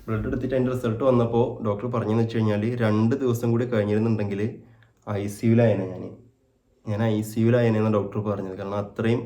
Blood എടുത്തിട്ട് അതിൻ്റെ result വന്നപ്പോൾ ഡോക്ടർ പറഞ്ഞതെന്ന് വെച്ച് കഴിഞ്ഞാൽ 2 ദിവസം കൂടി കഴിഞ്ഞിരുന്നുണ്ടെങ്കിൽ ICUലായേനെ ഞാൻ ICUലായേനെന്ന് ഡോക്ടർ പറഞ്ഞത്. കാരണം അത്രയും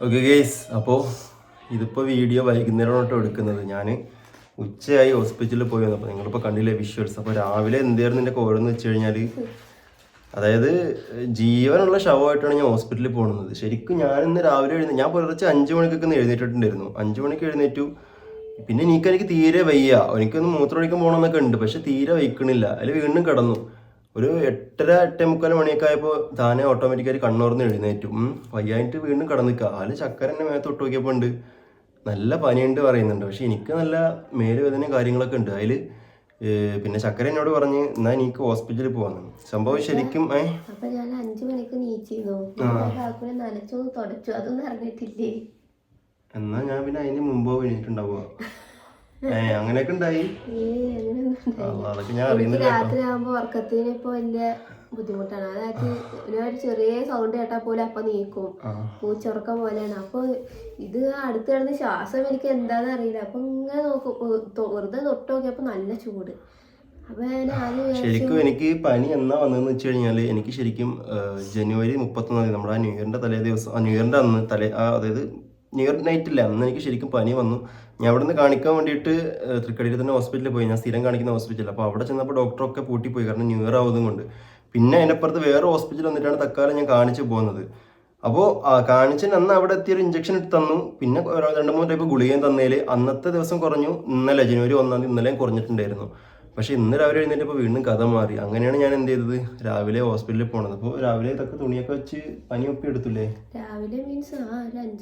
ഓക്കെ ഗേസ്. അപ്പോൾ ഇതിപ്പോൾ വീഡിയോ വൈകുന്നേരമായിട്ടോ എടുക്കുന്നത്. ഞാൻ ഉച്ചയായി ഹോസ്പിറ്റലിൽ പോയി വന്നപ്പോൾ നിങ്ങളിപ്പോൾ കണ്ടില്ലേ വിഷ്വൽസ്. അപ്പോൾ രാവിലെ എന്തായിരുന്നു എൻ്റെ കോരെന്ന് വെച്ച് കഴിഞ്ഞാൽ, അതായത് ജീവനുള്ള ശവമായിട്ടാണ് ഞാൻ ഹോസ്പിറ്റലിൽ പോകുന്നത്. ശരിക്കും ഞാനിന്ന് രാവിലെ ഞാൻ പുലർച്ചെ 5 മണിക്കൊക്കെ എഴുന്നേറ്റിട്ടുണ്ടായിരുന്നു. 5 മണിക്ക് എഴുന്നേറ്റു. പിന്നെ എനിക്ക് തീരെ വയ്യ, എനിക്കൊന്ന് മൂത്രമൊഴിക്കാൻ പോകണമെന്നൊക്കെ ഉണ്ട്, പക്ഷെ തീരെ വയ്ക്കണില്ല. അതിൽ വീണ്ടും കിടന്നു. ഒരു 8:30 8:45 മണിയൊക്കെ ആയപ്പോൾ താനെ ഓട്ടോമാറ്റിക്കായി കണ്ണുറന്ന് എഴുന്നേറ്റു. വയ്യായിട്ട് വീണ്ടും കിടന്നിക്കുക. അതിൽ ചക്കര എന്നെ മേത്ത് തൊട്ട് നോക്കിയപ്പോൾ ഉണ്ട് നല്ല പനിയുണ്ട് പറയുന്നുണ്ട്. പക്ഷെ എനിക്ക് നല്ല മേലുവേദനയും കാര്യങ്ങളൊക്കെ ഉണ്ട്. അതിൽ പിന്നെ ചക്കര എന്നോട് പറഞ്ഞ് എന്നാ എനിക്ക് ഹോസ്പിറ്റലിൽ പോകാന്ന്. സംഭവം ശരിക്കും ഞാൻ 5 മണിക്ക് നീച്ചിരുന്നു. എന്നാ ഞാൻ പിന്നെ അതിന് മുമ്പ് എണീറ്റുണ്ടാവുക. അങ്ങനെയൊക്കെ ഉണ്ടായി. അതൊക്കെ ഞാൻ അറിയുന്നില്ല. രാത്രി ആകുമ്പോ ഉറക്കത്തിന് ഇപ്പൊ വലിയ ബുദ്ധിമുട്ടാണ്. അതായത് ഒരു ചെറിയ സൗണ്ട് കേട്ടാൽ പോലും അപ്പൊ നീക്കും, പൂച്ചുറക്കം പോലെയാണ്. അപ്പൊ ഇത് അടുത്ത് കിടന്ന് ശ്വാസം എനിക്ക് എന്താന്ന് അറിയില്ല. അപ്പൊ ഇങ്ങനെ നോക്കും, വെറുതെ തൊട്ട് നോക്കിയപ്പോ നല്ല ചൂട്. അപ്പൊ ശരിക്കും എനിക്ക് പനി എന്നാ വന്നതെന്ന് വെച്ച് കഴിഞ്ഞാല്, എനിക്ക് ശരിക്കും ജനുവരി 31 നമ്മുടെ ന്യൂ ഇയറിന്റെ തലേ ദിവസം, ന്യൂ ഇയറിന്റെ അന്ന് അതായത് ന്യൂ ഇയർ നൈറ്റില്ല, അന്ന് എനിക്ക് ശരിക്കും പനി വന്നു. ഞാൻ അവിടെ നിന്ന് കാണിക്കാൻ വേണ്ടിയിട്ട് തൃക്കടിയിൽ തന്നെ ഹോസ്പിറ്റലിൽ പോയി. ഞാൻ സ്ഥിരം കാണിക്കുന്ന ഹോസ്പിറ്റൽ. അപ്പോൾ അവിടെ ചെന്നപ്പോൾ ഡോക്ടറൊക്കെ പൂട്ടിപ്പോയി, കാരണം ന്യൂ ഇയർ ആവുന്നതും കൊണ്ട്. പിന്നെ അതിനപ്പുറത്ത് വേറെ ഹോസ്പിറ്റൽ വന്നിട്ടാണ് തൽക്കാലം ഞാൻ കാണിച്ച് പോകുന്നത്. അപ്പോൾ കാണിച്ചിന് അന്ന് അവിടെ എത്തിയൊരു ഇഞ്ചക്ഷൻ എടുത്ത് തന്നു. പിന്നെ 2-3 ടൈപ്പ് ഗുളികയും തന്നതിൽ അന്നത്തെ ദിവസം കുറഞ്ഞു. ഇന്നലെ ജനുവരി 1 ഇന്നലെയും കുറഞ്ഞിട്ടുണ്ടായിരുന്നു. പക്ഷെ ഇന്ന് രാവിലെ എഴുന്നേറ്റപ്പോൾ വീണ്ടും കഥ മാറി. അങ്ങനെയാണ് ഞാൻ എന്ത് ചെയ്തത്, രാവിലെ ഹോസ്പിറ്റലിൽ പോണത്. അപ്പോൾ രാവിലെ ഇതൊക്കെ തുണിയൊക്കെ വെച്ച് പനി ഒപ്പി എടുത്തില്ലേ.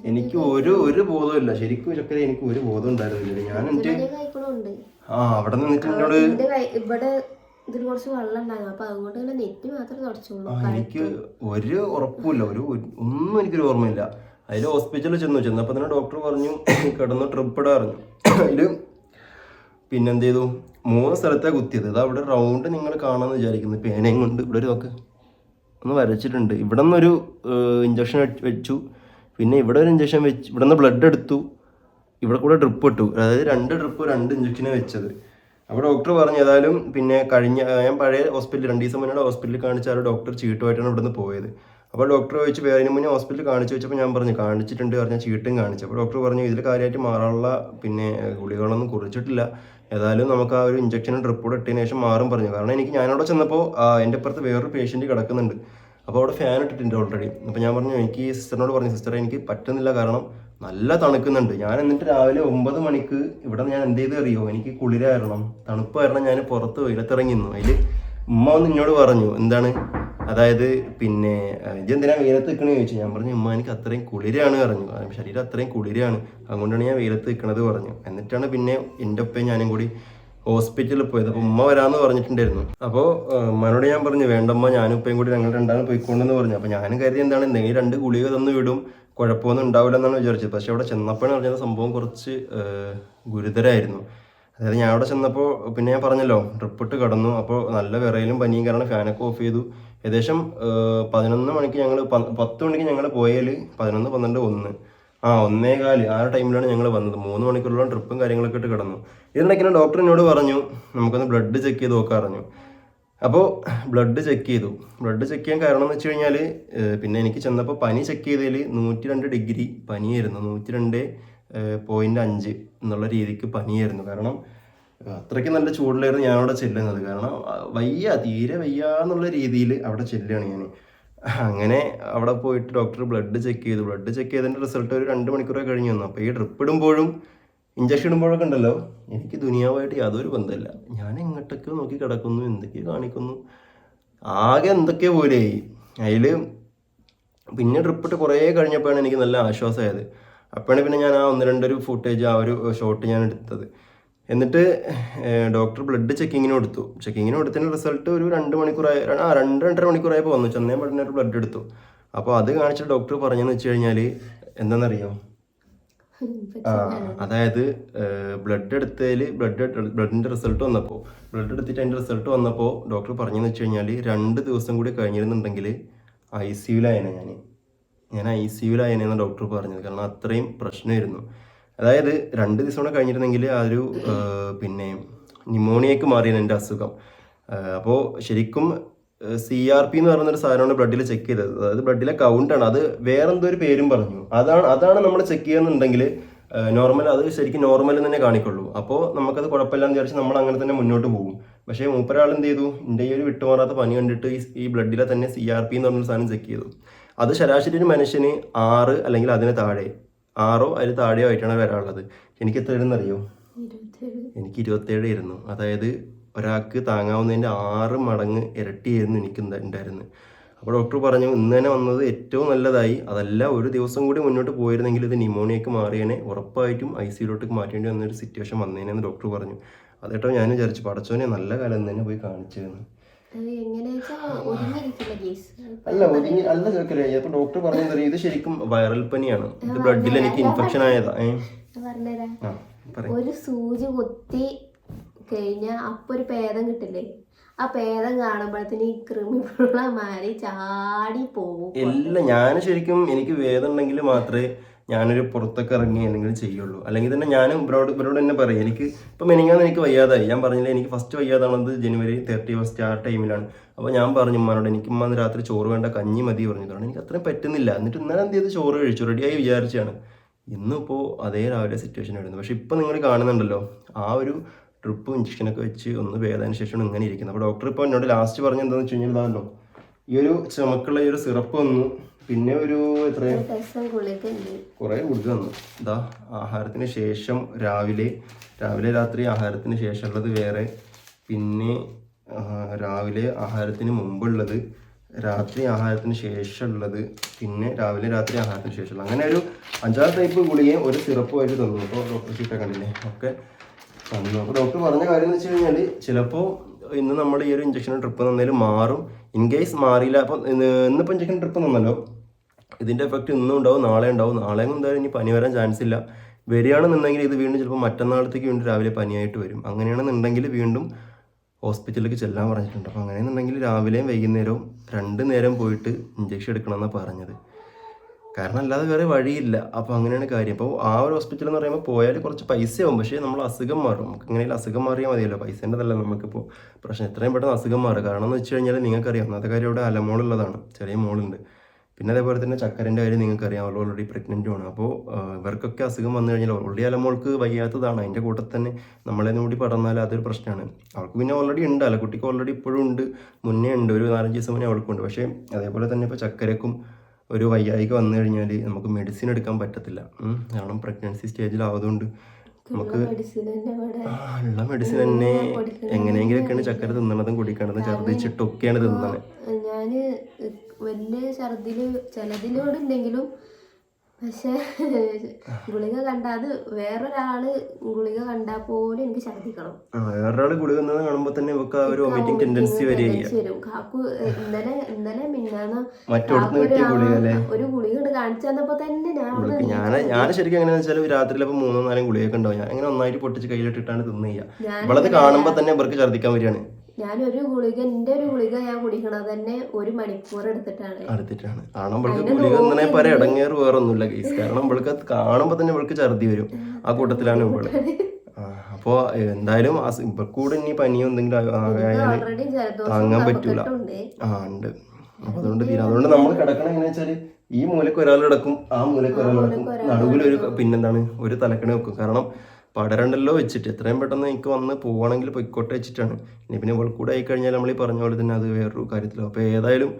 എനിക്ക് ഒരു ബോധമില്ല ശരിക്കും ചക്കര, എനിക്ക് ഒരു ബോധം ഉണ്ടായിരുന്നില്ല. ഞാൻ അവിടെ നിന്നിട്ട് എന്നോട് എനിക്ക് ഒരു ഉറപ്പില്ല, ഒന്നും എനിക്കൊരു ഓർമ്മയില്ല. അതിൽ ഹോസ്പിറ്റലിൽ ചെന്നപ്പോൾ തന്നെ ഡോക്ടർ പറഞ്ഞു കിടന്നു ട്രിപ്പ് ഇടാൻ പറഞ്ഞു. അതിൽ പിന്നെന്ത് ചെയ്തു, 3 സ്ഥലത്താണ് കുത്തിയത്. അത് അവിടെ റൗണ്ട് നിങ്ങൾ കാണാമെന്ന് വിചാരിക്കുന്നു. പേനയും കൊണ്ട് ഇവിടെ ഒരു നോക്ക് ഒന്ന് വരച്ചിട്ടുണ്ട്. ഇവിടെ നിന്നൊരു ഇഞ്ചക്ഷൻ വെച്ചു, പിന്നെ ഇവിടെ ഒരു ഇഞ്ചക്ഷൻ വെച്ച്, ഇവിടെ നിന്ന് ബ്ലഡ് എടുത്തു, ഇവിടെ കൂടെ ഡ്രിപ്പ് ഇട്ടു. അതായത് 2 ട്രിപ്പ് 2 ഇഞ്ചക്ഷനാണ് വെച്ചത്. അപ്പോൾ ഡോക്ടർ പറഞ്ഞു ഏതായാലും പിന്നെ ഞാൻ പഴയ ഹോസ്പിറ്റലിൽ 2 ദിവസം മുന്നേ ഹോസ്പിറ്റലിൽ കാണിച്ചാൽ ഡോക്ടർ ചീട്ടുമായിട്ടാണ് ഇവിടെ നിന്ന് പോയത്. അപ്പോൾ ഡോക്ടർ ചോദിച്ചു വേറെ മുന്നേ ഹോസ്പിറ്റലിൽ കാണിച്ചു വെച്ചപ്പോൾ ഞാൻ പറഞ്ഞു കാണിച്ചിട്ടുണ്ട് പറഞ്ഞാൽ ചീട്ടും കാണിച്ചു. അപ്പോൾ ഡോക്ടർ പറഞ്ഞു ഇതിൽ കാര്യമായിട്ട് മാറാനുള്ള പിന്നെ ഗുളികളൊന്നും കുറിച്ചിട്ടില്ല, ഏതായാലും നമുക്ക് ആ ഒരു ഇഞ്ചക്ഷനും ഡ്രിപ്പോടെ ഇട്ടതിന് ശേഷം മാറും പറഞ്ഞു. കാരണം ഞാനവിടെ ചെന്നപ്പോൾ എൻ്റെ അപ്പുറത്ത് വേറൊരു പേഷ്യൻറ്റ് കിടക്കുന്നുണ്ട്. അപ്പോൾ അവിടെ ഫാൻ ഇട്ടിട്ടുണ്ട് ഓൾറെഡി. അപ്പോൾ ഞാൻ പറഞ്ഞു, എനിക്ക് സിസ്റ്ററിനോട് പറഞ്ഞു സിസ്റ്ററെ എനിക്ക് പറ്റുന്നില്ല, കാരണം നല്ല തണുക്കുന്നുണ്ട്. ഞാൻ എന്നിട്ട് രാവിലെ 9 മണിക്ക് ഇവിടെ ഞാൻ എന്ത് ചെയ്ത് അറിയോ, എനിക്ക് കുളിരായിരുന്നു, തണുപ്പ് കാരണം ഞാൻ പുറത്ത് വെയിലത്തിറങ്ങിയിരുന്നു. അതിൽ ഉമ്മ ഒന്ന് എന്നോട് പറഞ്ഞു എന്താണ്, അതായത് പിന്നെ ഇതെന്തിനാ വെയിലത്ത് നിൽക്കണമെന്ന് ചോദിച്ചു. ഞാൻ പറഞ്ഞു ഉമ്മ എനിക്ക് അത്രയും കുളിരാണ് പറഞ്ഞു, ശരീരം അത്രയും കുളിരാണ്, അതുകൊണ്ടാണ് ഞാൻ വെയിലത്ത് നിൽക്കണത് പറഞ്ഞു. എന്നിട്ടാണ് പിന്നെ എൻ്റെ ഒപ്പം ഞാനും കൂടി ഹോസ്പിറ്റലിൽ പോയത്. അപ്പോൾ ഉമ്മ വരാമെന്ന് പറഞ്ഞിട്ടുണ്ടായിരുന്നു. അപ്പോൾ ഉമ്മനോട് ഞാൻ പറഞ്ഞു വേണ്ടമ്മ ഞാനും ഉപ്പയും കൂടി ഞങ്ങൾ രണ്ടാളും പോയിക്കൊണ്ടെന്ന് പറഞ്ഞു. അപ്പോൾ ഞാനും കരുതി എന്താണ് എന്തെങ്കിലും 2 ഗുളിക തന്നു വിടും, കുഴപ്പമൊന്നും ഉണ്ടാവില്ല എന്നാണ് വിചാരിച്ചത്. പക്ഷെ അവിടെ ചെന്നപ്പോഴാണ് പറഞ്ഞത് സംഭവം കുറച്ച് ഗുരുതരമായിരുന്നു. അതായത് ഞാൻ അവിടെ ചെന്നപ്പോൾ പിന്നെ ഞാൻ പറഞ്ഞല്ലോ ട്രിപ്പ് ഇട്ട് കിടന്നു. അപ്പോൾ നല്ല വിറയിലും പനിയും കാരണം ഫാനൊക്കെ ഓഫ് ചെയ്തു. ഏകദേശം 11 മണിക്ക് ഞങ്ങൾ 10 മണിക്ക് ഞങ്ങൾ പോയാൽ 11, 12, 1 1:15 ആ ടൈമിലാണ് ഞങ്ങൾ വന്നത്. 3 മണിക്കൂറോളം ട്രിപ്പും കാര്യങ്ങളൊക്കെ ഇട്ട് കിടന്നു. ഇതിനിടയ്ക്ക് ഡോക്ടർ എന്നോട് പറഞ്ഞു നമുക്കൊന്ന് ബ്ലഡ് ചെക്ക് ചെയ്ത് നോക്കാൻ പറഞ്ഞു. അപ്പോൾ ബ്ലഡ് ചെക്ക് ചെയ്തു. ബ്ലഡ് ചെക്ക് ചെയ്യാൻ കാരണം എന്ന് വെച്ച് കഴിഞ്ഞാൽ പിന്നെ എനിക്ക് ചെന്നപ്പോൾ പനി ചെക്ക് ചെയ്തതിൽ 102 ഡിഗ്രി പനിയായിരുന്നു. 102.5 എന്നുള്ള രീതിക്ക് പനിയായിരുന്നു. കാരണം അത്രയ്ക്ക് നല്ല ചൂടിലായിരുന്നു ഞാൻ അവിടെ ചെല്ലുന്നത്. കാരണം തീരെ വയ്യ എന്നുള്ള രീതിയിൽ അവിടെ ചെല്ലുകയാണ് ഞാൻ. അങ്ങനെ അവിടെ പോയിട്ട് ഡോക്ടർ ബ്ലഡ് ചെക്ക് ചെയ്തു. ബ്ലഡ് ചെക്ക് ചെയ്തതിൻ്റെ റിസൾട്ട് ഒരു 2 മണിക്കൂറൊക്കെ കഴിഞ്ഞ് വന്നു. അപ്പോൾ ഈ ഡ്രിപ്പ് ഇടുമ്പോഴും ഇഞ്ചക്ഷൻ ഇടുമ്പോഴൊക്കെ ഉണ്ടല്ലോ എനിക്ക് ദുനിയാവായിട്ട് യാതൊരു ബന്ധമില്ല. ഞാൻ എങ്ങോട്ടൊക്കെ നോക്കി കിടക്കുന്നു, എന്തൊക്കെയോ കാണിക്കുന്നു, ആകെ എന്തൊക്കെയോ പോലെയായി. അതിൽ പിന്നെ ഡ്രിപ്പ് ഇട്ട് കുറേ കഴിഞ്ഞപ്പോഴാണ് എനിക്ക് നല്ല ആശ്വാസമായത്. അപ്പോഴാണ് പിന്നെ ഞാൻ ആ 1-2 ഫുട്ടേജ് ആ ഒരു ഷോട്ട് ഞാൻ എടുത്തത്. എന്നിട്ട് ഡോക്ടർ ബ്ലഡ് ചെക്കിങ്ങിന് കൊടുത്തു. ചെക്കിങ്ങിന് കൊടുത്തതിന് റിസൾട്ട് ഒരു 2 മണിക്കൂറായി 2-2.5 മണിക്കൂറായപ്പോൾ വന്നു. ചെന്നൈ പഠന ഒരു ബ്ലഡ് എടുത്തു. അപ്പോൾ അത് കാണിച്ചിട്ട് ഡോക്ടർ പറഞ്ഞതെന്ന് വെച്ച് കഴിഞ്ഞാൽ എന്താണെന്നറിയോ, അതായത് ബ്ലഡ് എടുത്തതിൽ ബ്ലഡിൻ്റെ റിസൾട്ട് വന്നപ്പോൾ ബ്ലഡ് എടുത്തിട്ട് അതിൻ്റെ റിസൾട്ട് വന്നപ്പോൾ ഡോക്ടർ പറഞ്ഞതെന്ന് വെച്ച് കഴിഞ്ഞാൽ 2 ദിവസം കൂടി കഴിഞ്ഞിരുന്നുണ്ടെങ്കിൽ ICUലായേനെ ഞാൻ ICUലായേനെന്ന് ഡോക്ടർ പറഞ്ഞത്. കാരണം അത്രയും പ്രശ്നമായിരുന്നു. അതായത് 2 ദിവസം കൂടെ കഴിഞ്ഞിരുന്നെങ്കിൽ ആ ഒരു പിന്നെ ന്യൂമോണിയക്ക് മാറിയാണ് എൻ്റെ അസുഖം. അപ്പോൾ ശരിക്കും CRP എന്ന് പറയുന്നൊരു സാധനമാണ് ബ്ലഡിൽ ചെക്ക് ചെയ്തത്. അതായത് ബ്ലഡിലെ കൗണ്ടാണ്. അത് വേറെ എന്തോ ഒരു പേരും പറഞ്ഞു. അതാണ് നമ്മൾ ചെക്ക് ചെയ്യുന്നുണ്ടെങ്കിൽ നോർമൽ, അത് ശരിക്കും നോർമൽ തന്നെ കാണിക്കുള്ളൂ. അപ്പോൾ നമുക്കത് കുഴപ്പമില്ലാന്ന് വിചാരിച്ച് നമ്മൾ അങ്ങനെ തന്നെ മുന്നോട്ട് പോകും. പക്ഷേ മൂപ്പരാൾ എന്ത് ചെയ്തു, എൻ്റെ ഈ ഒരു വിട്ടുമാറാത്ത പനി കണ്ടിട്ട് ഈ ബ്ലഡിലെ തന്നെ CRP എന്ന് പറഞ്ഞൊരു സാധനം ചെക്ക് ചെയ്തു. അത് ശരാശരി ഒരു മനുഷ്യന് 6 അല്ലെങ്കിൽ അതിന് താഴെ 6 അതിൽ താഴെയോ ആയിട്ടാണ് വരാനുള്ളത്. എനിക്ക് എത്രയായിരുന്നു അറിയോ? എനിക്ക് 27 ആയിരുന്നു. അതായത് ഒരാൾക്ക് താങ്ങാവുന്നതിൻ്റെ 6 മടങ്ങ് ഇരട്ടിയായിരുന്നു എനിക്ക് ഉണ്ടായിരുന്നത്. അപ്പോൾ ഡോക്ടർ പറഞ്ഞു ഇന്ന് തന്നെ വന്നത് ഏറ്റവും നല്ലതായി. അതല്ല ഒരു ദിവസം കൂടി മുന്നോട്ട് പോയിരുന്നെങ്കിൽ ഇത് ന്യൂമോണിയക്ക് മാറിയേനെ, ഉറപ്പായിട്ടും ICUലോട്ടേക്ക് മാറ്റേണ്ടി വന്നൊരു സിറ്റുവേഷൻ വന്നേനെന്ന് ഡോക്ടർ പറഞ്ഞു. അതേട്ടോ ഞാൻ വിചാരിച്ചു പടച്ചോനെ നല്ല കാലം തന്നെ പോയി കാണിച്ചതെന്ന്. അല്ല കേൾക്കലേ. അപ്പൊ ഡോക്ടർ പറഞ്ഞു ഇത് ശരിക്കും വൈറൽ പനിയാണ്, ഇത് ബ്ലഡിൽ എനിക്ക് ഇൻഫെക്ഷൻ ആയതാ. ഒരു സൂചി കുത്തി കഴിഞ്ഞാൽ അപ്പൊ ഒരു ഭേദം കിട്ടില്ലേ? ആ ഭേദം കാണുമ്പോഴത്തേന് ഈ കൃമികളുള്ള മാറി ചാടി പോകും. ഇല്ല, ഞാൻ ശരിക്കും എനിക്ക് വേദന ഉണ്ടെങ്കിൽ മാത്രമേ ഞാനൊരു പുറത്തൊക്കെ ഇറങ്ങി എന്തെങ്കിലും ചെയ്യുള്ളൂ. അല്ലെങ്കിൽ തന്നെ ഞാനും ഇവരോട് തന്നെ പറയും. എനിക്ക് ഇപ്പം മെനിങ്ങാന്ന് എനിക്ക് വയ്യാതായി. ഞാൻ പറഞ്ഞില്ല എനിക്ക് ഫസ്റ്റ് വയ്യാതാണത് January 31 ആ ടൈമിലാണ്. അപ്പോൾ ഞാൻ പറഞ്ഞു ഉമ്മാനോട് എനിക്ക് ഉമ്മ രാത്രി ചോറ് വേണ്ട, കഞ്ഞി മതി പറഞ്ഞതാണ്. എനിക്ക് അത്രയും പറ്റുന്നില്ല. എന്നിട്ട് ഇന്നലെ എന്ത് ചെയ്ത് ചോറ് കഴിച്ചു, റെഡിയായി വിചാരിച്ചാണ്. ഇന്നിപ്പോൾ അതേ രാവിലെ സിറ്റുവേഷൻ ആയിരുന്നു. പക്ഷെ ഇപ്പം നിങ്ങൾ കാണുന്നുണ്ടല്ലോ ആ ഒരു ട്രിപ്പും ഇഞ്ചക്ഷനൊക്കെ വെച്ച് ഒന്ന് ഭേദത്തിന് ശേഷമാണ് ഇങ്ങനെ ഇരിക്കുന്നത്. അപ്പോൾ ഡോക്ടർ ഇപ്പോൾ എന്നോട് ലാസ്റ്റ് പറഞ്ഞ എന്താണെന്ന് വെച്ച് കഴിഞ്ഞാൽ ഇതാണല്ലോ ഈ ഒരു ചുമക്കുള്ള ഈ ഒരു സിറപ്പ് വന്നു, പിന്നെ ഒരു കുറേ ഗുളിക തന്നു. ഇതാ ആഹാരത്തിന് ശേഷം രാവിലെ രാത്രി ആഹാരത്തിന് ശേഷമുള്ളത് വേറെ, പിന്നെ രാവിലെ ആഹാരത്തിന് മുമ്പുള്ളത്, രാത്രി ആഹാരത്തിന് ശേഷമുള്ളത്, പിന്നെ രാത്രി ആഹാരത്തിന് ശേഷമുള്ളത്, അങ്ങനെ ഒരു 5-6 ടൈപ്പ് ഗുളികയും ഒരു സിറപ്പുമായിട്ട് തന്നു. അപ്പോൾ ഡോക്ടർ ഷീറ്റൊക്കെ കണ്ടില്ലേ ഒക്കെ തന്നു. അപ്പോൾ ഡോക്ടർ പറഞ്ഞ കാര്യം എന്ന് വെച്ച് കഴിഞ്ഞാൽ ചിലപ്പോൾ ഇന്ന് നമ്മൾ ഈ ഒരു ഇഞ്ചക്ഷൻ ട്രിപ്പ് തന്നാലും മാറും. ഇൻ കേസ് മാറിയില്ല, അപ്പം ഇന്നിപ്പോൾ ഇഞ്ചക്ഷൻ ട്രിപ്പ് തന്നല്ലോ, ഇതിൻ്റെ എഫക്റ്റ് ഇന്നും ഉണ്ടാവും, നാളെ ഉണ്ടാവും. നാളെ എന്തായാലും ഇനി പനി വരാൻ ചാൻസ് ഇല്ല. വരികയാണെന്നുണ്ടെങ്കിൽ ഇത് വീണ്ടും ചിലപ്പോൾ മറ്റന്നാളത്തേക്ക് വീണ്ടും രാവിലെ പനിയായിട്ട് വരും. അങ്ങനെയാണെന്നുണ്ടെങ്കിൽ വീണ്ടും ഹോസ്പിറ്റലിലേക്ക് ചെല്ലാൻ പറഞ്ഞിട്ടുണ്ട്. അപ്പോൾ അങ്ങനെയെന്നുണ്ടെങ്കിൽ രാവിലെയും വൈകുന്നേരവും 2 നേരം പോയിട്ട് ഇഞ്ചക്ഷൻ എടുക്കണമെന്നാണ് പറഞ്ഞത്. കാരണം അല്ലാതെ വേറെ വഴിയില്ല. അപ്പോൾ അങ്ങനെയാണ് കാര്യം. അപ്പോൾ ആ ഒരു ഹോസ്പിറ്റൽ എന്ന് പറയുമ്പോൾ പോയാൽ കുറച്ച് പൈസയാവും, പക്ഷേ നമ്മൾ അസുഖം മാറും. നമുക്ക് എങ്ങനെയാലും അസുഖം മാറിയാൽ മതിയല്ലോ, പൈസേൻ്റെതല്ല നമുക്കിപ്പോൾ പ്രശ്നം. എത്രയും പെട്ടെന്ന് അസുഖം മാറും. കാരണം എന്ന് വെച്ച് കഴിഞ്ഞാൽ നിങ്ങൾക്കറിയാം ഒന്നാമത്തെ കാര്യം ഇവിടെ അലമോളുള്ളതാണ്, ചെറിയ മോളുണ്ട്. പിന്നെ അതേപോലെ തന്നെ ചക്കരൻ്റെ കാര്യം നിങ്ങൾക്കറിയാം, അവൾ ഓൾറെഡി പ്രഗ്നൻറ്റുമാണ്. അപ്പോൾ ഇവർക്കൊക്കെ അസുഖം വന്നു കഴിഞ്ഞാൽ ഓൾറെഡി അലമോൾക്ക് വയ്യാത്തതാണ്, അതിൻ്റെ കൂട്ടത്തിൽ തന്നെ നമ്മളേന്ന് കൂടി പടർന്നാൽ അതൊരു പ്രശ്നമാണ്. അവൾക്ക് പിന്നെ ഓൾറെഡി ഉണ്ട്, അലക്കുട്ടിക്ക് ഓൾറെഡി ഇപ്പോഴും ഉണ്ട്, മുന്നേ ഉണ്ട്, ഒരു 4-5 ദിവസം മുന്നേ അവൾക്കുണ്ട്. പക്ഷേ അതേപോലെ തന്നെ ഇപ്പോൾ ചക്കരക്കും ഒരു വയ്യായിക വന്നു കഴിഞ്ഞാൽ നമുക്ക് മെഡിസിൻ എടുക്കാൻ പറ്റത്തില്ല. കാരണം പ്രഗ്നൻസി സ്റ്റേജിലാവതുകൊണ്ട് നമുക്ക് ഉള്ള മെഡിസിൻ തന്നെ എങ്ങനെയെങ്കിലൊക്കെയാണ് ചക്കര തിന്നണതും കുടിക്കണതും, ഛർദ്ദിച്ചിട്ടൊക്കെയാണ് തിന്നണത്. ഞാന് വലിയ ഛർദില് ചിലതിലൂടെ ഉണ്ടെങ്കിലും പക്ഷെ ഗുളിക കണ്ട അത് വേറൊരാള് ഗുളിക കണ്ടാൽ പോലും എനിക്ക് ഛർദിക്കണം. വേറൊരാള് ഗുളിക കാണുമ്പോ തന്നെ ഇവക്ക് ആ ഒരു വോമിറ്റിംഗ് ടെൻഡൻസി വരും. കാക്കു ഇന്നലെ മിന്നാന്ന് ഒരു ഗുളിക കാണിച്ചു തന്നപ്പോ തന്നെ ഞാൻ ശരിക്കും എങ്ങനെയാന്ന് വെച്ചാൽ രാത്രിയിൽ 3-4 ഗുളികയൊക്കെ ഉണ്ടാവും. ഞാൻ അങ്ങനെ ഒന്നായിട്ട് പൊട്ടിച്ച് കയ്യിലിട്ടിട്ടാണ് തിന്നുക. ഇവളത് കാണുമ്പോ തന്നെ ഇവർക്ക് ഛർദിക്കാൻ വരികയാണ്. ഞാനൊരു ഗുളിക ഞാൻ കുടിക്കണത് തന്നെ 1 മണിക്കൂർ എടുത്തിട്ടാണ്. കാരണം ഇവൾക്ക് ഗുളിക തന്നെ പല ഇടങ്ങേറ് വേറെ ഒന്നുമില്ല കേസ്. കാരണം ഇവൾക്ക് കാണുമ്പോ തന്നെ ഇവൾക്ക് ഛർദി വരും. ആ കൂട്ടത്തിലാണ് ഇവള്. അപ്പൊ എന്തായാലും ഇവക്കൂടെ ഇനി പനിയോ എന്തെങ്കിലും താങ്ങാൻ പറ്റൂല. ഉണ്ട്. അപ്പൊ അതുകൊണ്ട് നമ്മൾ കിടക്കണം എങ്ങനെയാ വെച്ചാല് ഈ മൂലക്ക് ഒരാൾ കിടക്കും, ആ മൂലക്ക് ഒരാൾ കിടക്കും, നടുവിൽ പിന്നെന്താണ് ഒരു തലക്കണി വെക്കും. കാരണം പടരണ്ടല്ലോ വെച്ചിട്ട് എത്രയും പെട്ടെന്ന് എനിക്ക് വന്ന് പോവാണെങ്കിൽ പൊയ്ക്കോട്ടെ വെച്ചിട്ടാണ്. ഇനി പിന്നെ ഇവൾക്കൂടെ ആയിക്കഴിഞ്ഞാൽ നമ്മൾ ഈ പറഞ്ഞ പോലെ തന്നെ അത് വേറൊരു കാര്യത്തിലോ. അപ്പൊ ഏതായാലും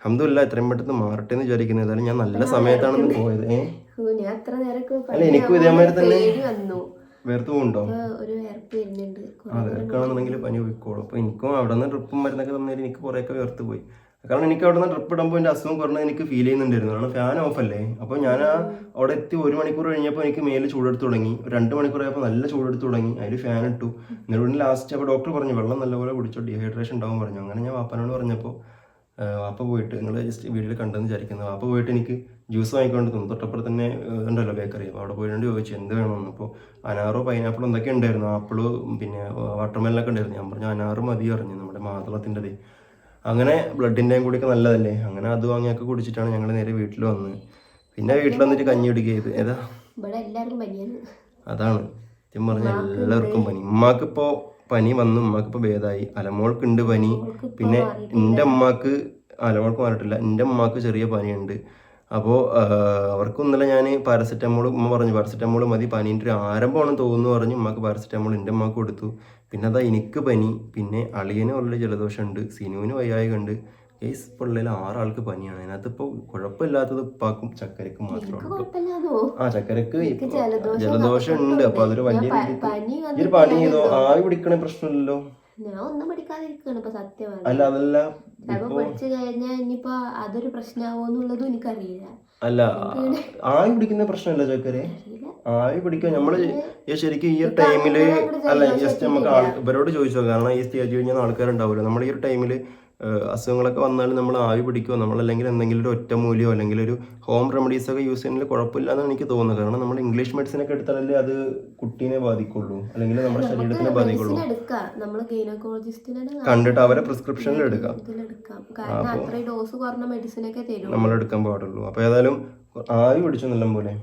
അൽഹംദുലില്ലാഹ് എത്രയും പെട്ടെന്ന് മാറട്ടെ എന്ന് വിചാരിക്കുന്നത്. ഏതായാലും ഞാൻ നല്ല സമയത്താണ് പോയത്. അല്ല എനിക്കും ഇതേമാതിരി തന്നെ വേർത്ത് പോകുന്നുണ്ടോ? വേർക്കാണെന്നുണ്ടെങ്കിൽ പനി പോയിക്കോളും. അപ്പൊ എനിക്കും അവിടെ നിന്ന് ട്രിപ്പും മരുന്നൊക്കെ തന്നേരം എനിക്ക് കുറെയൊക്കെ വേർത്ത് പോയി. കാരണം എനിക്ക് അവിടെ നിന്ന് ട്രിപ്പ് ഇടുമ്പോൾ എൻ്റെ അസുഖം കുറഞ്ഞത് എനിക്ക് ഫീൽ ചെയ്യുന്നുണ്ടായിരുന്നു. കാരണം ഫാൻ ഓഫ് അല്ലേ. അപ്പോൾ ഞാൻ അവിടെ എത്തി 1 മണിക്കൂർ കഴിഞ്ഞപ്പോൾ എനിക്ക് മേല് ചൂടെടുത്ത് തുടങ്ങി. 2 മണിക്കൂറായപ്പോൾ നല്ല ചൂടെടുത്ത് തുടങ്ങി. അതിൽ ഫാൻ ഇട്ടു. എന്നിട്ട് ലാസ്റ്റ് അപ്പോൾ ഡോക്ടർ പറഞ്ഞു വെള്ളം നല്ലപോലെ കുടിച്ചോ, ഡീഹൈഡ്രേഷൻ ഉണ്ടാവും പറഞ്ഞു. അങ്ങനെ ഞാൻ വാപ്പനോട് പറഞ്ഞപ്പോൾ വാപ്പ പോയിട്ട്, നിങ്ങൾ ജസ്റ്റ് വീട്ടിൽ കണ്ടെന്ന് വിചാരിക്കുന്നത്, വാപ്പ പോയിട്ട് എനിക്ക് ജ്യൂസ് വാങ്ങിക്കൊണ്ട് തന്നു. തൊട്ടപ്പുറത്ത് തന്നെ ഉണ്ടല്ലോ ബേക്കറി. അപ്പോൾ അവിടെ പോയിട്ട് ചോദിച്ചു എന്ത് വേണമെന്ന്. അപ്പോൾ അനാറോ പൈനാപ്പിളോ എന്തൊക്കെ ഉണ്ടായിരുന്നു, ആപ്പിള് പിന്നെ വാട്ടർമെലനൊക്കെ ഉണ്ടായിരുന്നു. ഞാൻ പറഞ്ഞു അനാറ് മതി പറഞ്ഞു, നമ്മുടെ മാതളത്തിൻ്റെത്. അങ്ങനെ ബ്ലഡിൻ്റെയും കൂടിയൊക്കെ നല്ലതല്ലേ. അങ്ങനെ അത് വാങ്ങിയൊക്കെ കുടിച്ചിട്ടാണ് ഞങ്ങൾ നേരെ വീട്ടിൽ വന്നത്. പിന്നെ വീട്ടിൽ വന്നിട്ട് കഞ്ഞി കുടിക്കുക ചെയ്ത്. ഏതാ അതാണ് സത്യം പറഞ്ഞാൽ എല്ലാവർക്കും പനി. ഉമ്മാക്കിപ്പോൾ പനി വന്നു, ഉമ്മാക്കിപ്പോൾ ഭേദമായി. അലമോൾക്കുണ്ട് പനി. പിന്നെ എൻ്റെ ഉമ്മാക്ക്, അലമോൾക്ക് മാറിയിട്ടില്ല, എൻ്റെ ഉമ്മാക്ക് ചെറിയ പനിയുണ്ട്. അപ്പോൾ അവർക്കും ഇന്നലെ ഞാൻ പാരസെറ്റമോൾ, ഉമ്മ പറഞ്ഞു പാരസെറ്റമോൾ മതി, പനീൻ്റെ ഒരു ആരംഭമാണെന്ന് തോന്നുന്നു പറഞ്ഞു. ഉമ്മക്ക് പാരസെറ്റമോൾ എൻ്റെ ഉമ്മക്ക് കൊടുത്തു. പിന്നെ അതാ എനിക്ക് പനി. പിന്നെ അളിയന് വളരെ ജലദോഷമുണ്ട്, സിനുവിന് വയ്യായികയുണ്ട്. കേസ് പിള്ളേർ 6 ആൾക്ക് പനിയാണ്. അതിനകത്ത് ഇപ്പോൾ കുഴപ്പമില്ലാത്തത് ഉപ്പാക്കും ചക്കരക്കും മാത്രമാണ്. ചക്കരക്ക് ജലദോഷം ഉണ്ട്. അപ്പൊ അതൊരു വലിയ രീതിക്ക് പനി ചെയ്തോ, ആവി പിടിക്കണ പ്രശ്നമില്ലല്ലോ. ഞാൻ ഒന്നും പഠിക്കാതിരിക്കാണ് ഇപ്പൊ സത്യം. അല്ല അതല്ല പഠിച്ചു കഴിഞ്ഞാൽ ഇനിയിപ്പോ അതൊരു പ്രശ്നമാവോന്നുള്ളതും എനിക്കറിയില്ല. അല്ല ആവി പിടിക്കുന്ന പ്രശ്നമല്ല ചക്കരെ. ആവി പിടിക്കാൻ നമ്മള് ശരിക്കും ഈ ഒരു ടൈമില് അല്ല ജസ്റ്റ് നമുക്ക് ഇവരോട് ചോദിച്ചോ. കാരണം ഈ സ്റ്റേജ് കഴിഞ്ഞാൽ ആൾക്കാരുണ്ടാവില്ല. നമ്മൾ ഈ ഒരു ടൈമില് അസുഖങ്ങളൊക്കെ വന്നാലും നമ്മൾ ആവി പിടിക്കുമോ, നമ്മളല്ലെങ്കിൽ എന്തെങ്കിലും ഒരു ഒറ്റമൂലിയോ അല്ലെങ്കിൽ ഒരു ഹോം റെമഡീസ് ഒക്കെ യൂസ് ചെയ്യുന്നതിൽ കുഴപ്പമില്ല എന്നാണ് എനിക്ക് തോന്നുന്നത്. കാരണം നമ്മൾ ഇംഗ്ലീഷ് മെഡിസിൻ ഒക്കെ എടുത്താലല്ലേ അത് കുട്ടീനെ ബാധിക്കുള്ളൂ, അല്ലെങ്കിൽ നമ്മുടെ ശരീരത്തിനെ ബാധിക്കുള്ളൂ. കണ്ടിട്ട് അവരെ പ്രിസ്ക്രിപ്ഷനിൽ എടുക്കാം, നമ്മൾ എടുക്കാൻ പാടുള്ളൂ. അപ്പൊ ഏതായാലും ആവി പിടിച്ചു നല്ല പോലെ.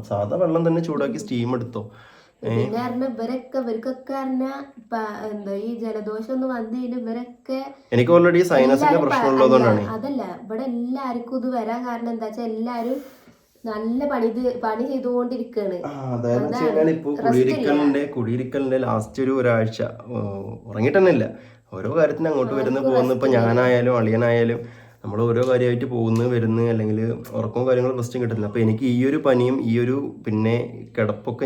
സാധാ വെള്ളം തന്നെ ചൂടാക്കി സ്റ്റീം എടുത്തോ. പിന്നെ ഇവർക്കൊക്കെ എന്താ ഈ ജലദോഷം ഒന്ന് വന്നതിൽ ഇവരൊക്കെ എനിക്ക് ഓൾറെഡി സൈനസിന്റെ പ്രശ്നമുള്ളതുകൊണ്ടാണ്. അതല്ല, ഇവിടെ എല്ലാവർക്കും ഇത് വരാൻ കാരണം എന്താ വെച്ചാൽ എല്ലാരും നല്ല പണി ചെയ്തുകൊണ്ടിരിക്കുകയാണ്. അതായത് ഇപ്പൊ കുടിയിരിക്കലിന്റെ ലാസ്റ്റ് ഒരാഴ്ച ഉറങ്ങിട്ട് തന്നെ ഇല്ല. ഓരോ കാര്യത്തിന് അങ്ങോട്ട് വരുന്ന പോകുന്നു. ഇപ്പൊ ഞാനായാലും അളിയനായാലും നമ്മൾ ഓരോ കാര്യമായിട്ട് പോകുന്നു വരുന്നു, അല്ലെങ്കിൽ ഉറക്കവും കാര്യങ്ങളും റെസ്റ്റും കിട്ടുന്നില്ല. അപ്പോൾ എനിക്ക് ഈ ഒരു പനിയും ഈ ഒരു പിന്നെ കിടപ്പൊക്കെ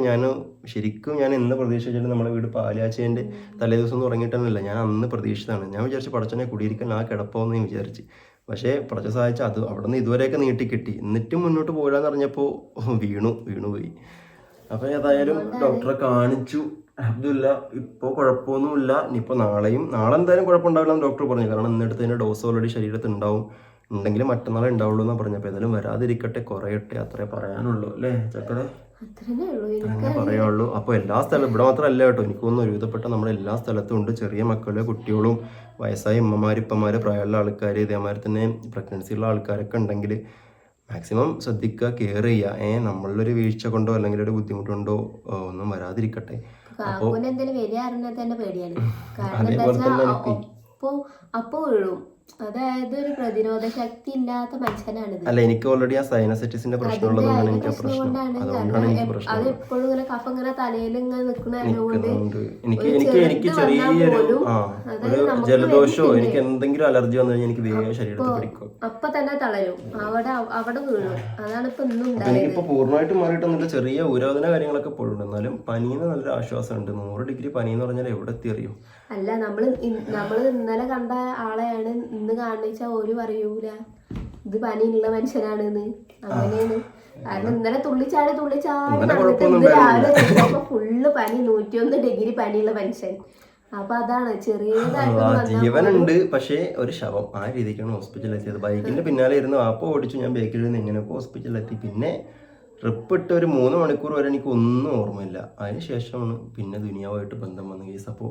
ശരിക്കും ഞാൻ എന്ന് പ്രതീക്ഷിച്ചാലും നമ്മുടെ വീട് പാലാച്ചേൻ്റെ തലേ ദിവസം ഒന്നും ഉറങ്ങിയിട്ടൊന്നുമില്ല. ഞാൻ അന്ന് പ്രതീക്ഷിച്ചതാണ്. ഞാൻ വിചാരിച്ചു പടച്ചനെ കുടിയിരിക്കാൻ ആ കിടപ്പോന്ന് വിചാരിച്ച്. പക്ഷേ പടച്ച സഹായിച്ച അത് അവിടെ നിന്ന് ഇതുവരെയൊക്കെ നീട്ടിക്കിട്ടി. എന്നിട്ടും മുന്നോട്ട് പോരാന്ന് പറഞ്ഞപ്പോൾ വീണുപോയി. അപ്പോൾ ഏതായാലും ഡോക്ടറെ കാണിച്ചു. അബ്ദുല്ല ഇപ്പോൾ കുഴപ്പമൊന്നുമില്ല. ഇനിയിപ്പോൾ നാളെ എന്തായാലും കുഴപ്പമുണ്ടാവില്ല എന്ന് ഡോക്ടർ പറഞ്ഞു. കാരണം ഇന്നെടുത്തതിൻ്റെ ഡോസ് ഓൾറെഡി ശരീരത്തിൽ ഉണ്ടാവും. ഉണ്ടെങ്കിൽ മറ്റന്നാളെ ഉണ്ടാവുള്ളൂ എന്നാണ് പറഞ്ഞത്. അപ്പോൾ ഏതായാലും വരാതിരിക്കട്ടെ, കുറയട്ടെ, അത്രേ പറയാനുള്ളൂ അല്ലേ ചക്കടെ? അങ്ങനെ പറയുള്ളൂ. അപ്പോൾ എല്ലാ സ്ഥലവും ഇവിടെ മാത്രമല്ല കേട്ടോ, എനിക്കൊന്നും ഒരുവിധപ്പെട്ട നമ്മുടെ എല്ലാ സ്ഥലത്തും ഉണ്ട്. ചെറിയ മക്കള്, കുട്ടികളും, വയസ്സായ അമ്മമാർ, ഇപ്പന്മാർ, പ്രായമുള്ള ആൾക്കാർ, ഇതേമാതിരി തന്നെ പ്രഗ്നൻസി ഉള്ള ആൾക്കാരൊക്കെ ഉണ്ടെങ്കിൽ മാക്സിമം ശ്രദ്ധിക്കുക, കെയർ ചെയ്യുക. നമ്മളിലൊരു വീഴ്ച കൊണ്ടോ അല്ലെങ്കിൽ ഒരു ബുദ്ധിമുട്ടുകൊണ്ടോ ഒന്നും വരാതിരിക്കട്ടെ. അപ്പൊ വീഴും. അതായത് ഒരു പ്രതിരോധ ശക്തി ഇല്ലാത്ത മനുഷ്യനാണിത്. അല്ല എനിക്ക് ഓൾറെഡി ആ സൈനസൈറ്റിസിന്റെ പ്രശ്നമുള്ളതുകൊണ്ടാണ് എനിക്ക് പ്രശ്നം. അതുകൊണ്ടാണ് എനിക്ക് പ്രശ്നം. അത് എപ്പോഴും ഇങ്ങനെ കഫം ഇങ്ങനെ തലയിൽ ഇങ്ങനെ നിൽക്കുന്നതുകൊണ്ട് എനിക്ക് ചെറിയൊരു ഒരു ജലദോഷമോ എനിക്ക് എന്തെങ്കിലും അലർജി വന്നു കഴിഞ്ഞാൽ എനിക്ക് വേഗം ശരീരത്തിൽ പിടിക്കും. അപ്പൊ തന്നെ തളരും, അവിടെ വീഴും. അതാണ് ഇപ്പൊ ഇന്നും ഉണ്ടായത്. എനിക്കിപ്പോ പൂർണ്ണമായിട്ട് മാറിയിട്ടൊന്നുമില്ല, ചെറിയ ഊരവേദന കാര്യങ്ങളൊക്കെ പോഴുണ്ട്. എന്നാലും പനിന്ന് നല്ലൊരു ആശ്വാസമുണ്ട്. 100 ഡിഗ്രി പനി എന്ന് പറഞ്ഞാൽ എവിടെ എത്തിയറിയോ? അല്ല നമ്മള് ഇന്നലെ കണ്ട ആളെയാണ് ഇന്ന് കാണിച്ചാൽ ഒരു പറയൂല ഇത് പനിയുള്ള മനുഷ്യനാണെന്ന്. അങ്ങനെയാണ് കാരണം ഇന്നലെ തുള്ളിച്ചാടി ഇന്നലെ നടന്നിട്ട് കുഴപ്പമൊന്നും ഇന്ന് രാവിലെ എണീറ്റപ്പോ ഫുള്ള് പനി, 101 ഡിഗ്രി പനിയുള്ള മനുഷ്യൻ. അപ്പൊ അതാണ് ചെറിയതായിട്ട് ജീവനുണ്ട്, പക്ഷേ ഒരു ശവം. ആ രീതിക്കാണ് ഹോസ്പിറ്റലിൽ എത്തിയത്. ബൈക്കിന്റെ പിന്നാലെ ഇരുന്ന് വാപ്പ ഓടിച്ചു, ഞാൻ ബൈക്കിൽ ഇരുന്ന് എങ്ങനെയൊക്കെ ഹോസ്പിറ്റലിൽ എത്തി. പിന്നെ ട്രിപ്പ് ഇട്ട് ഒരു 3 മണിക്കൂർ വരെ എനിക്ക് ഒന്നും ഓർമ്മയില്ല. അതിന് ശേഷമാണ് പിന്നെ ദുനിയാവായിട്ട് ബന്ധം വന്ന കേസ്. അപ്പോൾ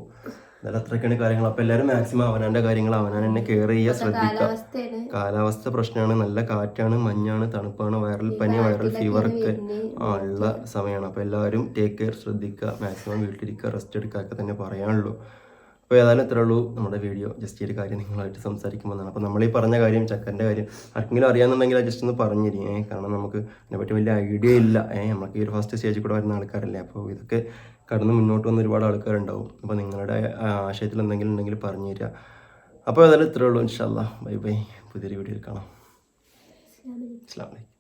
എന്നാലും അത്രയ്ക്കാണ് കാര്യങ്ങൾ. അപ്പോൾ എല്ലാവരും മാക്സിമം അവനാൻ്റെ കാര്യങ്ങൾ അവനാൻ തന്നെ കെയർ ചെയ്യുക, ശ്രദ്ധിക്കുക. കാലാവസ്ഥ പ്രശ്നമാണ്, നല്ല കാറ്റാണ്, മഞ്ഞാണ്, തണുപ്പാണ്, വൈറൽ പനി, വൈറൽ ഫീവർ ഒക്കെ ഉള്ള സമയമാണ്. അപ്പോൾ എല്ലാവരും ടേക്ക് കെയർ, ശ്രദ്ധിക്കുക, മാക്സിമം വീട്ടിലിരിക്കുക, റെസ്റ്റ് എടുക്കുക ഒക്കെ തന്നെ പറയാനുള്ളൂ. അപ്പോൾ ഏതായാലും ഇത്രേ ഉള്ളൂ നമ്മുടെ വീഡിയോ. ജസ്റ്റ് ഒരു കാര്യം നിങ്ങളായിട്ട് സംസാരിക്കുമ്പോഴാണ്. അപ്പോൾ നമ്മൾ ഈ പറഞ്ഞ കാര്യം, ചക്കൻ്റെ കാര്യം ആർക്കെങ്കിലും അറിയാമെന്നുണ്ടെങ്കിൽ ജസ്റ്റ് ഒന്ന് പറഞ്ഞിരിക്കേ. കാരണം നമുക്ക് അതിനെപ്പറ്റി വലിയ ഐഡിയ ഇല്ല. നമുക്ക് ഈ ഒരു ഫസ്റ്റ് സ്റ്റേജിൽ കൂടെ വരുന്ന ആൾക്കാരല്ലേ. അപ്പോൾ ഇതൊക്കെ കടന്ന് മുന്നോട്ട് വന്ന ഒരുപാട് ആൾക്കാരുണ്ടാവും. അപ്പോൾ നിങ്ങളുടെ ആശയത്തിൽ എന്തെങ്കിലും ഉണ്ടെങ്കിൽ പറഞ്ഞു തരിക. അപ്പോൾ ഏതായാലും ഇത്രേ ഉള്ളൂ. ഇൻഷാ അല്ലാഹ് ബൈ ബൈ. പുതിയൊരു വീഡിയോയിൽ കാണാം. അസ്സലാമു അലൈക്കും.